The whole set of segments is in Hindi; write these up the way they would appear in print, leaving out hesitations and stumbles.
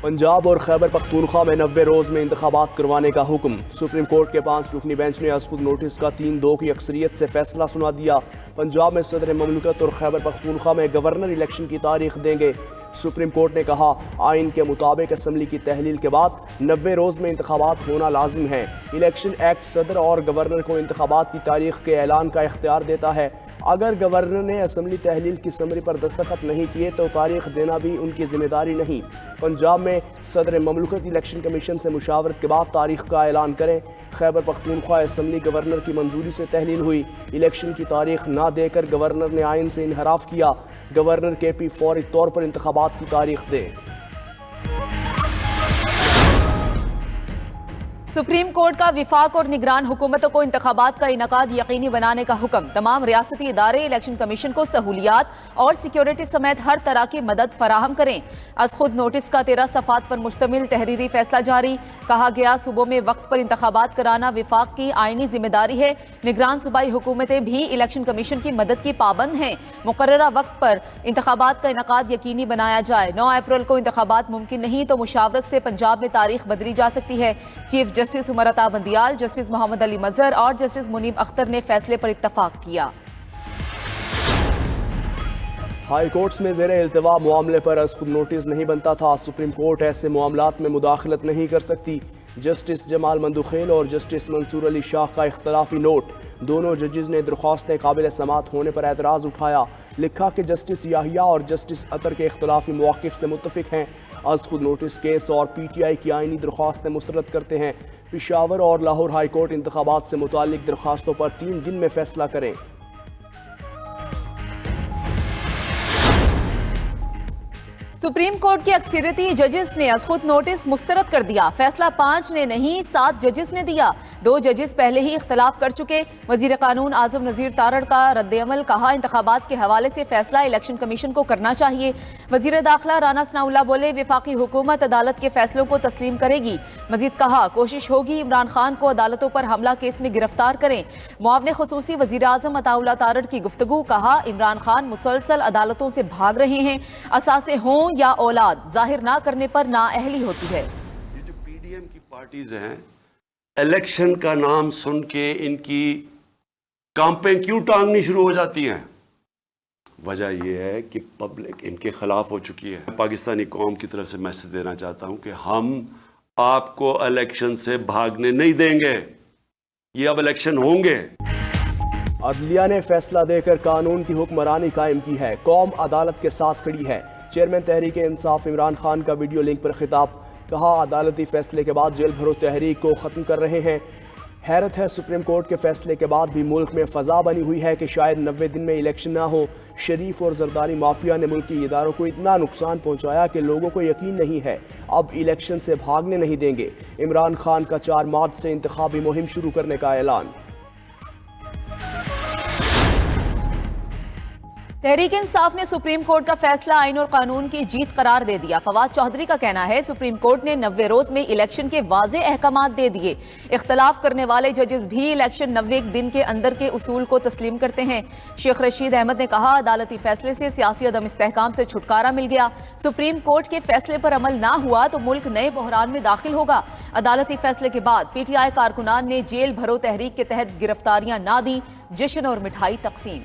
पंजाब और खैबर पख्तूनख्वा में 90 रोज़ में इंतखाबात करवाने का हुक्म। सुप्रीम कोर्ट के 5 रुकनी बेंच ने आज खुद नोटिस का 3-2 की अक्सरियत से फैसला सुना दिया। पंजाब में सदर ममलकत और खैबर पख्तूनख्वा में गवर्नर इलेक्शन की तारीख देंगे। सुप्रीम कोर्ट ने कहा, आइन के मुताबिक असम्बली की तहलील के बाद 90 रोज़ में इंतखाबात होना लाजिम है। इलेक्शन एक्ट सदर और गवर्नर को इंतखाबात की तारीख के ऐलान का इख्तियार देता है। अगर गवर्नर ने असम्बली तहलील की समरी पर दस्तखत नहीं किए तो तारीख देना भी उनकी जिम्मेदारी नहीं। पंजाब में सदर ममलकत इलेक्शन कमीशन से मुशावरत के बाद तारीख का ऐलान करें। खैबर पख्तूनख्वा असम्बली गवर्नर की मंजूरी से तहलील हुई। इलेक्शन की तारीख ना देकर गवर्नर ने आइन से इनहराफ किया। गवर्नर KP फौरी तौर पर इंतखाबात की तारीख दे। सुप्रीम कोर्ट का विफाक और निगरान हुकूमतों को इंतखाबात का इनकाद यकीनी बनाने का हुक्म। तमाम रियासती इदारे इलेक्शन कमीशन को सहूलियात और सिक्योरिटी समेत हर तरह की मदद फराहम करें। आज खुद नोटिस का 13 सफ़ात पर मुश्तमिल तहरीरी फैसला जारी। कहा गया, सूबों में वक्त पर इंतखाबात कराना विफाक की आइनी जिम्मेदारी है। निगरान सूबाई हुकूमतें भी इलेक्शन कमीशन की मदद की पाबंद हैं। मुकर्ररा वक्त पर इंतखाबात का इनकाद यकीनी बनाया जाए। 9 अप्रैल को इंतखाबात मुमकिन नहीं तो मुशावरत से पंजाब में तारीख बदली जा सकती है। Chief justice Umar Ata Bandial, justice Mohammad Ali मजहर और जस्टिस मुनीब अख्तर ने फैसले पर इत्तफाक किया। हाई कोर्ट्स में ज़ेरे इल्तिवा मामले पर आज खुद नोटिस नहीं बनता था। सुप्रीम कोर्ट ऐसे मामलात में मुदाखलत नहीं कर सकती। जस्टिस जमाल मंदुखेल और जस्टिस मंसूर अली शाह का इख्तलाफी नोट। दोनों जजेस ने दरख्वास्तें काबिल समात होने पर एतराज़ उठाया। लिखा कि जस्टिस याहिया और जस्टिस अतर के इख्तलाफी मौक़िफ़ से मुत्तफ़िक हैं। आज खुद नोटिस केस और PTI की आइनी दरख्वास्तें मुस्तरद करते हैं। पेशावर और लाहौर हाई कोर्ट इंतखाबात से मुताल्लिक दरख्वास्तों पर 3 दिन में फैसला करें। सुप्रीम कोर्ट के अक्सरियती जजेस ने आज खुद नोटिस मुस्तरद कर दिया। फैसला 5 ने नहीं 7 जजेस ने दिया। 2 जजेस पहले ही इख्तलाफ कर चुके। वजीर कानून आजम नज़ीर तारड़ का रद्द-ए-अमल। कहा, इंतखाबात के हवाले से फैसला इलेक्शन कमीशन को करना चाहिए। वजीर दाखिला राना सनाउल्लाह बोले, विफाकी हुकूमत अदालत के फैसलों को तस्लीम करेगी। मजीद कहा, कोशिश होगी इमरान खान को अदालतों पर हमला केस में गिरफ्तार करें। मुआवने खुसूसी वजीर आजम अताउल्लाह तारड़ की गुफ्तगू। कहा, इमरान खान मुसलसल अदालतों से भाग रहे हैं। असासे हों या औलाद जाहिर ना करने पर नाअहली होती है। ये जो PDM की पार्टीज हैं, इलेक्शन का नाम सुन के इनकी कांपें क्यों टांगनी शुरू हो जाती हैं? वजह यह है कि पब्लिक इनके खिलाफ हो चुकी है। पाकिस्तानी कौम की तरफ से मैसेज देना चाहता हूं कि हम आपको इलेक्शन से भागने नहीं देंगे। ये अब इलेक्शन होंगे। अदलिया ने फैसला देकर कानून की हुक्मरानी कायम की है। कौम अदालत के साथ खड़ी है। चेयरमैन तहरीक इंसाफ इमरान खान का वीडियो लिंक पर खिताब। कहा, अदालती फैसले के बाद जेल भरो तहरीक को ख़त्म कर रहे हैं। हैरत है, सुप्रीम कोर्ट के फैसले के बाद भी मुल्क में फ़ज़ा बनी हुई है कि शायद 90 दिन में इलेक्शन ना हो। शरीफ और जरदारी माफिया ने मुल्की इदारों को इतना नुकसान पहुंचाया कि लोगों को यकीन नहीं है अब इलेक्शन से भागने नहीं देंगे। इमरान खान का 4 मार्च से इंतखाबी मुहिम शुरू करने का ऐलान। तहरीक इंसाफ ने सुप्रीम कोर्ट का फैसला आइन और कानून की जीत करार दे दिया। फवाद चौधरी का कहना है, सुप्रीम कोर्ट ने 90 रोज में इलेक्शन के वाज़े अहकामात दे दिए। इख्तलाफ करने वाले जजेस भी इलेक्शन 90 दिन के अंदर के उसूल को तस्लीम करते हैं। शेख रशीद अहमद ने कहा, अदालती फैसले से सियासी अदम इस्तेहकाम से छुटकारा मिल गया। सुप्रीम कोर्ट के फैसले पर अमल ना हुआ तो मुल्क नए बहरान में दाखिल होगा। अदालती फैसले के बाद PTI कारकुनान ने जेल भरो तहरीक के तहत गिरफ्तारियां ना दी। जश्न और मिठाई तकसीम।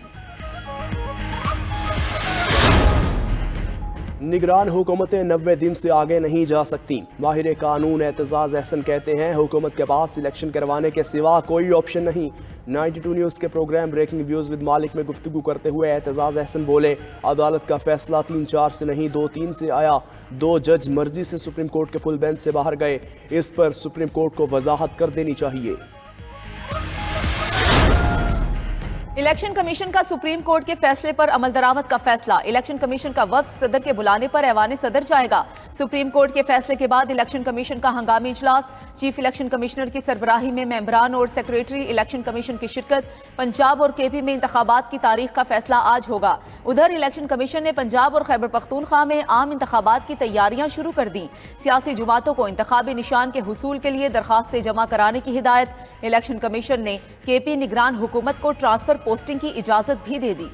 निगरान हुकूमतें 90 दिन से आगे नहीं जा सकती। माहिर कानून एतजाज़ अहसन कहते हैं, हुकूमत के पास इलेक्शन करवाने के सिवा कोई ऑप्शन नहीं। 92 न्यूज़ के प्रोग्राम ब्रेकिंग व्यूज़ विद मालिक में गुफ्तगू करते हुए एतजाज़ अहसन बोले, अदालत का फैसला 3-4 से नहीं 2-3 से आया। 2 जज मर्जी से सुप्रीम कोर्ट के फुल बेंच से बाहर गए। इस पर सुप्रीम कोर्ट को वजाहत कर देनी चाहिए। इलेक्शन कमीशन का सुप्रीम कोर्ट के फैसले पर अमल दरामद का फैसला। इलेक्शन कमीशन का वक्त सदर के बुलाने पर ऐवान सदर जाएगा। सुप्रीम कोर्ट के फैसले के बाद इलेक्शन कमीशन का हंगामी इजलास। चीफ इलेक्शन कमिश्नर की सरबराही में मेंबरान और सेक्रेटरी इलेक्शन कमीशन की शिरकत। पंजाब और KP में इंतखाबात की तारीख का फैसला आज होगा। उधर इलेक्शन कमीशन ने पंजाब और खैबर पख्तूनख्वा में आम इंतखाबात की तैयारियां शुरू कर दी। सियासी जमातों को इंतखाबी निशान के हुसूल के लिए दरखास्तें जमा कराने की हिदायत। इलेक्शन कमीशन ने KP निगरान हुकूमत को ट्रांसफर पोस्टिंग की इजाजत भी दे दी।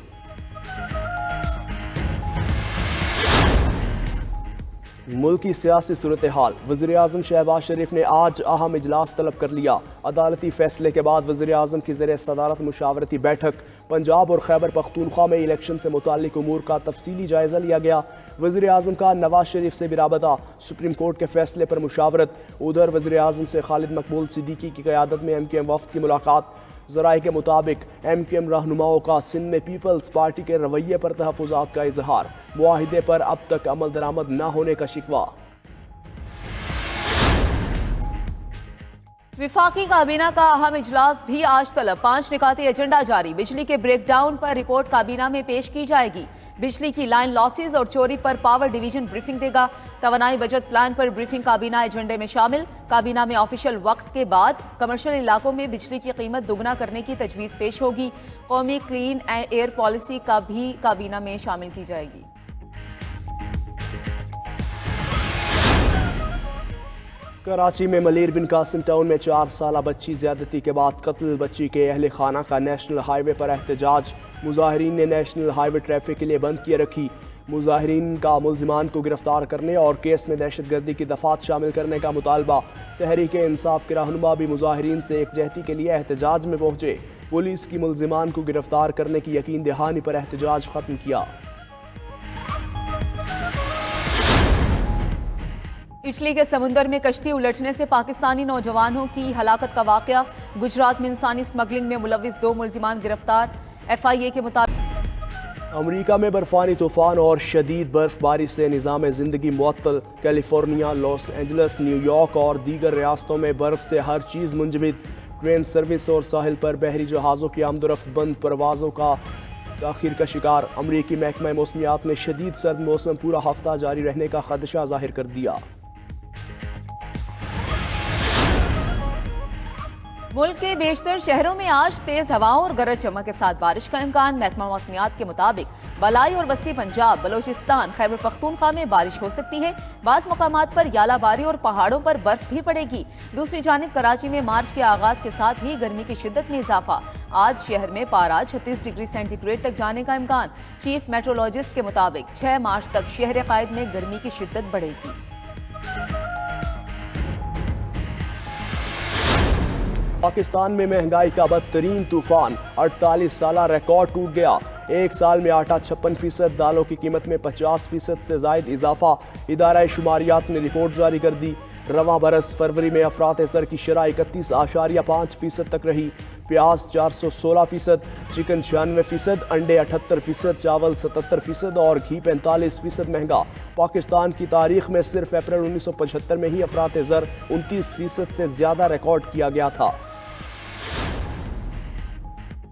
मुल्क की सियासी सूरत हाल। वज़ीर आज़म शहबाज शरीफ ने आज अहम इजलास तलब कर लिया। अदालती फैसले के बाद वज़ीर आज़म की ज़ेर सदारत मुशावरती बैठक। पंजाब और खैबर पख्तूनख्वा में इलेक्शन से मुताल्लिक उमूर का तफसीली जायज़ा लिया गया। वज़ीर आज़म का नवाज शरीफ से भी राबता, सुप्रीम कोर्ट के फैसले पर मुशावरत। उधर वज़ीर आज़म से खालिद मकबूल सिद्दीकी की क़यादत में MQM वफ़द की मुलाकात। ज़राए के मुताबिक MQM रहनुमाओं का सिंध में पीपल्स पार्टी के रवैये पर तहफ़्फ़ुज़ात का इजहार। मुआहिदे पर अब तक अमल दरामद न होने का शिकवा। विफाकी काबीना का अहम इजलास भी आज तलब। 5 निकाती एजेंडा जारी। बिजली के ब्रेकडाउन पर रिपोर्ट काबीना में पेश की जाएगी। बिजली की लाइन लॉसेज और चोरी पर पावर डिवीजन ब्रीफिंग देगा। तवानाई बजट प्लान पर ब्रीफिंग काबीना एजेंडे में शामिल। काबीना में ऑफिशियल वक्त के बाद कमर्शियल इलाकों में बिजली की कीमत दोगुना करने की तजवीज़ पेश होगी। कौमी क्लीन एयर पॉलिसी का भी काबीना में शामिल की जाएगी। कराची में मलीर बिन कासिम टाउन में 4 साला बच्ची ज्यादती के बाद कत्ल। बच्ची के अहले खाना का नेशनल हाईवे पर एहतजाज। मुजाहिरीन ने नेशनल हाईवे ट्रैफिक के लिए बंद किए रखी। मुजाहिरीन का मुलजिमान को गिरफ्तार करने और केस में दहशतगर्दी की दफात शामिल करने का मुतालबा। तहरीक इंसाफ के रहनुमा भी मुजाहिरीन से एकजहती के लिए एहतजाज में पहुंचे। पुलिस की मुलजिमान को गिरफ्तार करने की यकीन दहानी पर एहतजाज खत्म किया। इटली के समुंदर में कश्ती उलटने से पाकिस्तानी नौजवानों की हलाकत का वाकया। गुजरात में इंसानी स्मगलिंग में मुलविस 2 मुलजिमान गिरफ्तार। FIA के मुताबिक अमरीका में बर्फानी तूफान और शदीद बर्फबारी से निज़ाम ज़िंदगी मुअत्तल। कैलिफोर्निया, लॉस एंजल्स, न्यूयॉर्क और दीगर रियासतों में बर्फ से हर चीज़ मुंजमद। ट्रेन सर्विस और साहिल पर बहरी जहाज़ों की आमदोरफ्त बंद। परवाज़ों का ताख़ीर का शिकार। अमरीकी महकमा मौसमियात ने शदीद सर्द मौसम पूरा हफ्ता जारी रहने का खदशा जाहिर कर दिया। मुल्क के बेशतर शहरों में आज तेज हवाओं और गरज चमक के साथ बारिश का इम्कान। महकमा मौसमियात के मुताबिक बलाई और वस्ती पंजाब, बलोचिस्तान, खैबर पख्तूनख्वा में बारिश हो सकती है। बाज़ मकामात पर यालाबारी और पहाड़ों पर बर्फ भी पड़ेगी। दूसरी जानिब कराची में मार्च के आगाज के साथ ही गर्मी की शिद्दत में इजाफा। आज शहर में पारा 36 डिग्री सेंटीग्रेड तक जाने का इम्कान। चीफ मेट्रोलॉजिस्ट के मुताबिक 6 मार्च तक शहर कायद में गर्मी की शिद्दत बढ़ेगी। पाकिस्तान में महंगाई का बदतरीन तूफान। 48 साला रिकॉर्ड टूट गया। एक साल में आटा 56%, दालों की कीमत में 50% से जायद इजाफा। इदारा शुमारियात ने रिपोर्ट जारी कर दी। रवां बरस फरवरी में अफरात सर की शरह 31.5% तक रही। प्याज 416%, चिकन 96%, अंडे 78%, चावल 77% और घी 45% महंगा। पाकिस्तान की तारीख में सिर्फ अप्रैल 1975 में ही अफरात ज़र 29% से ज़्यादा रिकॉर्ड किया गया था।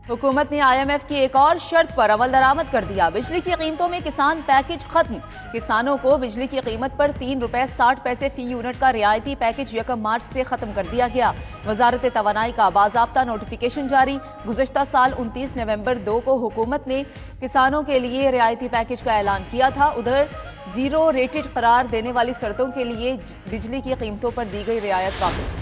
हुकूमत ने IMF की एक और शर्त पर अमल दरामद कर दिया। बिजली की कीमतों में किसान पैकेज खत्म। किसानों को बिजली की कीमत पर 3 रुपए 60 पैसे फी यूनिट का रियायती पैकेज 1 मार्च से खत्म कर दिया गया। वजारत तवानाई का बाज़ाब्ता नोटिफिकेशन जारी। गुज़श्ता साल 29 नवंबर 2 को हुकूमत ने किसानों के लिए रियायती पैकेज का ऐलान किया था। उधर जीरो रेटेड करार देने वाली शर्तों के लिए बिजली की कीमतों पर दी गई रियायत वापस।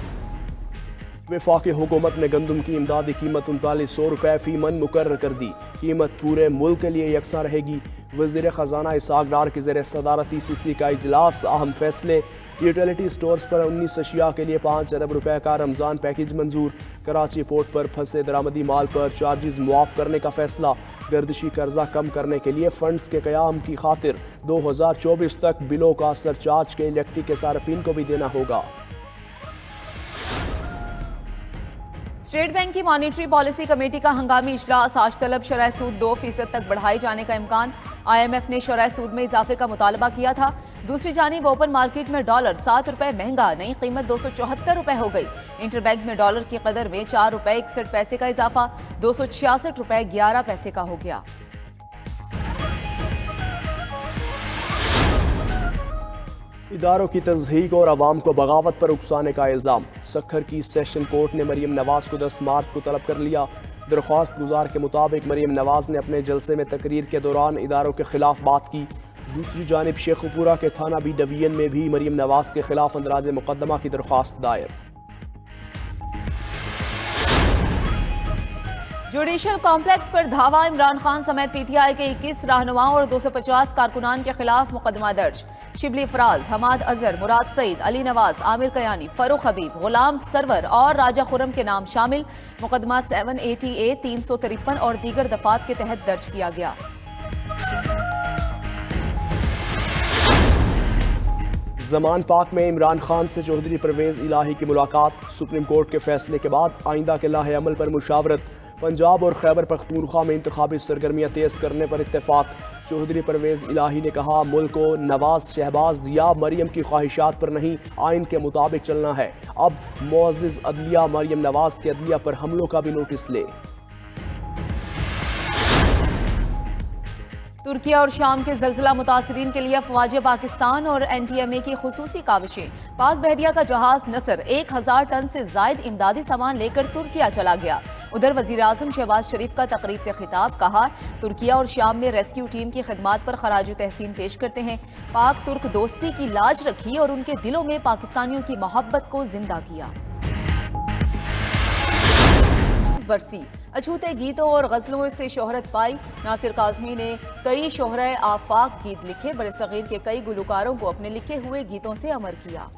वफाकी हुकूमत ने गंदम की इमदादी कीमत 3900 रुपये फी मन मुकर्रर कर दी। कीमत पूरे मुल्क के लिए यकसा रहेगी। वज़ीर ख़जाना इसहाक़ डार की ज़ेर सदारत ECC का इजलास। अहम फैसले। यूटिलिटी स्टोर्स पर 19 अशिया के लिए 5 अरब रुपए का रमज़ान पैकेज मंजूर। कराची पोर्ट पर फंसे दरामदी माल पर चार्जेस मुआफ़ करने का फैसला। गर्दिशी कर्जा कम करने के लिए फंड्स के क़याम की खातिर 2024 तक बिलों का सरचार्ज के इलेक्ट्रिक के सार्फिन को भी देना होगा। स्टेट बैंक की मॉनिटरी पॉलिसी कमेटी का हंगामी इजलास। आज तलब शरह सूद 2% तक बढ़ाए जाने का इम्कान। IMF ने शरह सूद में इजाफे का मुतालबा किया था। दूसरी जानिब ओपन मार्केट में डॉलर 7 रुपए महंगा, नई कीमत 274 रुपए हो गई। इंटरबैंक में डॉलर की कदर में 4 रुपए 61 पैसे का इजाफा, 266 रुपए 11 पैसे का हो गया। इदारों की तज़हीक और अवाम को बगावत पर उकसाने का इल्ज़ाम। सखर की सेशन कोर्ट ने मरीम नवाज को 10 मार्च को तलब कर लिया। दरख्वास्त गुजार के मुताबिक मरीम नवाज ने अपने जलसे में तकरीर के दौरान इदारों के खिलाफ बात की। दूसरी जानिब शेखुपुरा के थाना बी डिवीजन में भी मरीम नवाज के खिलाफ अंदराज मुकदमा की दरख्वास्त दायर। जुडिशल कॉम्प्लेक्स पर धावा, इमरान खान समेत पीटीआई के 21 रहनुमाओं और 250 कारकुनान के खिलाफ मुकदमा दर्ज। शिबली फराज, हमाद अजहर, मुराद सईद, अली नवाज, आमिर कयानी, फरूख हबीब, गुलाम सरवर और राजा खुरम के नाम शामिल। मुकदमा 780A 353 और दीगर दफात के तहत दर्ज किया गया। जमान पाक में इमरान खान से चौधरी परवेज इलाही की मुलाकात। सुप्रीम कोर्ट के फैसले के बाद आइंदा के लाहे अमल पर मुशावरत। पंजाब और खैबर पख्तूनख्वा में इंतखाबी सरगर्मियाँ तेज करने पर इत्तेफाक। चौधरी परवेज इलाही ने कहा, मुल्क को नवाज, शहबाज या मरियम की ख्वाहिशात पर नहीं, आइन के मुताबिक चलना है। अब मुअज़्ज़िज़ अदलिया मरियम नवाज के अदलिया पर हमलों का भी नोटिस ले। तुर्की और शाम के जल्जला मुतासरीन के लिए अफवाज पाकिस्तान और NTMA की खुसूसी काविशें। पाक बहरिया का जहाज नसर 1000 टन से जायद इमदादी सामान लेकर तुर्किया चला गया। उधर वजीर आजम शहबाज शरीफ का तकरीब से खिताब, कहा, तुर्किया और शाम में रेस्क्यू टीम की खिदमात पर खराज तहसीन पेश करते हैं। पाक तुर्क दोस्ती की लाज रखी और उनके दिलों में पाकिस्तानियों की मोहब्बत को जिंदा किया। बरसी, अछूते गीतों और गजलों से शोहरत पाई। नासिर काज़मी ने कई शोहरे आफाक गीत लिखे। बरसगीर के कई गुलकारों को अपने लिखे हुए गीतों से अमर किया।